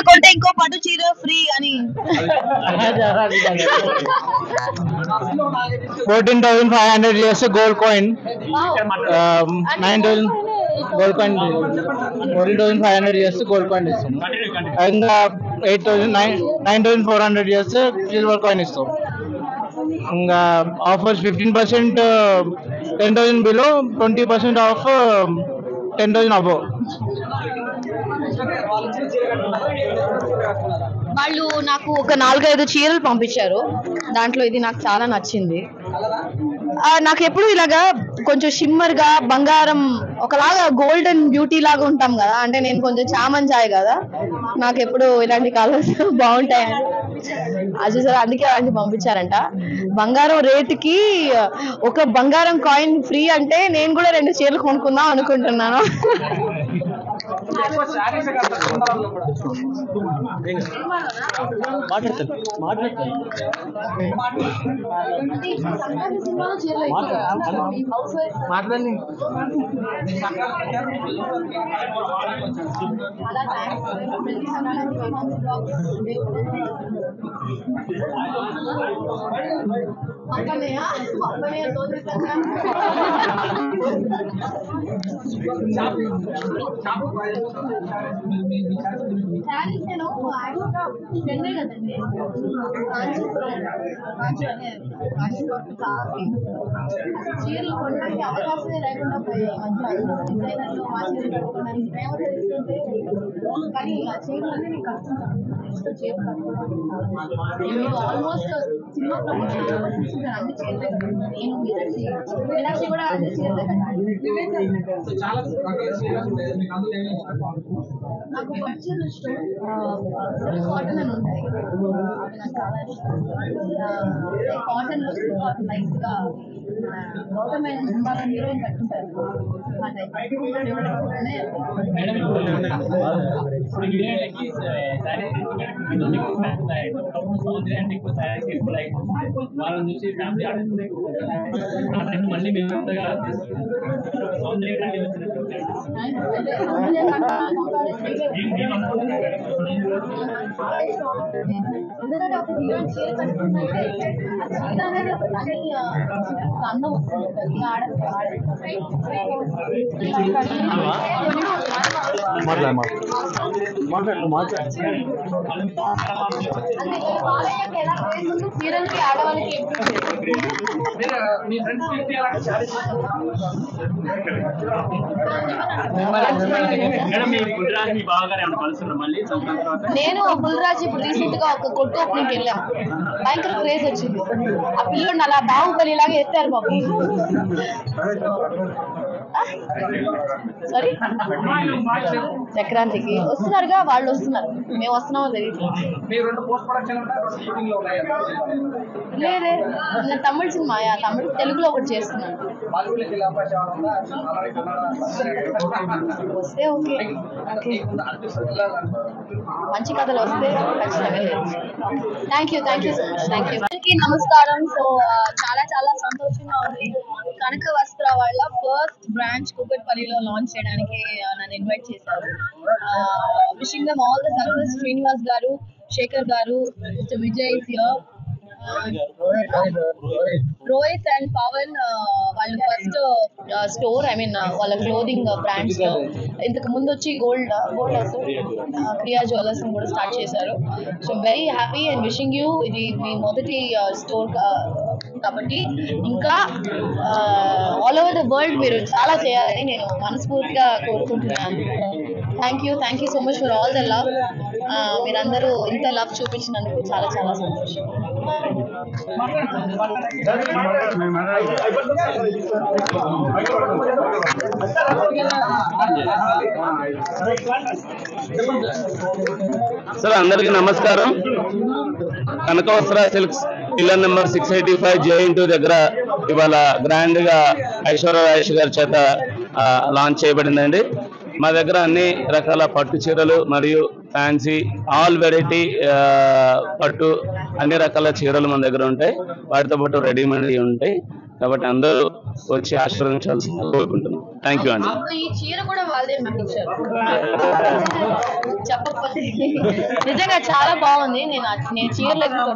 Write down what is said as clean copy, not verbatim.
కొంటే ఇంకో పట్టు చీర ఫ్రీ అని 14,500 years gold coin, 9,000 gold coin, 14,500 years gold coin is, and 9,400 years silver coin is. Offers 15%, 10,000 below, 20% off, 10,000 above. వాళ్ళు నాకు ఒక 4-5 చీరలు పంపించారు. దాంట్లో ఇది నాకు చాలా నచ్చింది. నాకు ఎప్పుడు ఇలాగా కొంచెం షిమ్మర్ గా బంగారం ఒకలాగా గోల్డెన్ బ్యూటీ లాగా ఉంటాం కదా, అంటే నేను కొంచెం చామంచాయి కదా, నాకు ఎప్పుడు ఇలాంటి కలర్స్ బాగుంటాయని అది సార్ అందుకే అలాంటి పంపించారంట. బంగారం రేటుకి ఒక బంగారం కాయిన్ ఫ్రీ అంటే నేను కూడా 2 చీరలు కొనుక్కుందాం అనుకుంటున్నాను. చీరలు కొనడానికి అవకాశమే లేకుండా పోయాయి డిజైనర్లు మా చీరలు కట్టుకోవడానికి ప్రేమ తెలుస్తుంటే, కానీ ఆ చీరలన్నీ నేను కట్టుకుంటాను. ఆల్మోస్ట్ సినిమా ప్రమోషన్ అన్ని చీరలే కట్టుకుంటాను. నేను మీనాక్షి కూడా అన్ని చీరలే కట్టాను. నాకు పచ్చలు ఇష్టం, కాటన్ అని ఉంటాయి, అవి నాకు చాలా ఇష్టం. కాటన్ లైట్ గా గౌతమైన సినిమాలో హీరోయిన్ కట్టుకుంటారు. వాళ్ళని చూసి ఫ్యామిలీ మళ్ళీ మేము ఎందుకంటే ఒక హీరోయిన్ చీర కట్టుకుంటే అందం వస్తుంది. చీరలకి ఆడవాళ్ళకి నేను బుల్రాజ్ ఇప్పుడు రీసెంట్ గా ఒక కొట్టు ఓపెనింగ్ వెళ్ళాం. భయంకర క్రేజ్ వచ్చింది. ఆ పిల్లలు అలా బాహుబలి లాగా ఎత్తారు బాబు. సారీ సంక్రాంతికి వస్తున్నారుగా, వాళ్ళు వస్తున్నారు, మేము వస్తున్నామో తెలియదు. లేదే, నేను తమిళ సినిమా తమిళ తెలుగులో ఒకటి చేస్తున్నాను. వస్తే ఓకే, మంచి కథలు వస్తే ఖచ్చితంగా. Thank you so much. Thank you. నమస్కారం. సో చాలా చాలా సంతోషంగా ఉంది. కనక వస్త్ర వాళ్ళ ఫస్ట్ బ్రాంచ్ కూకట్పల్లిలో లాంచ్ చేయడానికి నన్ను ఇన్వైట్ చేశారు. Wishing them all the success. Srinivas గారు, శేఖర్ గారు, mister Vijay here, Rohit and Pavan వాళ్ళు ఫస్ట్ స్టోర్, ఐ మీన్ వాళ్ళ క్లోదింగ్ బ్రాండ్స్ లో ఇంతకు ముందు వచ్చి గోల్డ్ క్రియా జ్యువెలర్స్ కూడా స్టార్ట్ చేశారు. So very happy and wishing you. ఇది మీ మొదటి స్టోర్ కాబట్టి ఇంకా ఆల్ ఓవర్ ద వరల్డ్ మీరు చాలా చేయాలని నేను మనస్ఫూర్తిగా కోరుకుంటున్నాను. Thank you so much for all the love. మీరందరూ ఇంత లవ్ చూపించినందుకు చాలా చాలా సంతోషం. సార్ అందరికి నమస్కారం. కనక వస్త్ర సిల్క్స్ పిల్లర్ నెంబర్ 685 J2 దగ్గర ఇవాళ గ్రాండ్ గా ఐశ్వర్య రాజేష్ గారి చేత లాంచ్ చేయబడిందండి. మా దగ్గర అన్ని రకాల పట్టు చీరలు మరియు ఫ్యాన్సీ ఆల్ వెరైటీ పట్టు అన్ని రకాల చీరలు మన దగ్గర ఉంటాయి. వాటితో పాటు రెడీమేడ్ ఉంటాయి. కాబట్టి అందరూ వచ్చి ఆశీర్వదించాల్సిందిగా కోరుకుంటున్నాం. థ్యాంక్ యూ అండి. ఈ చీర కూడా వాళ్ళే నాకు ఇచ్చారు చెప్పకపోతే. నిజంగా చాలా బాగుంది. నేను చీరలు ఎక్కువ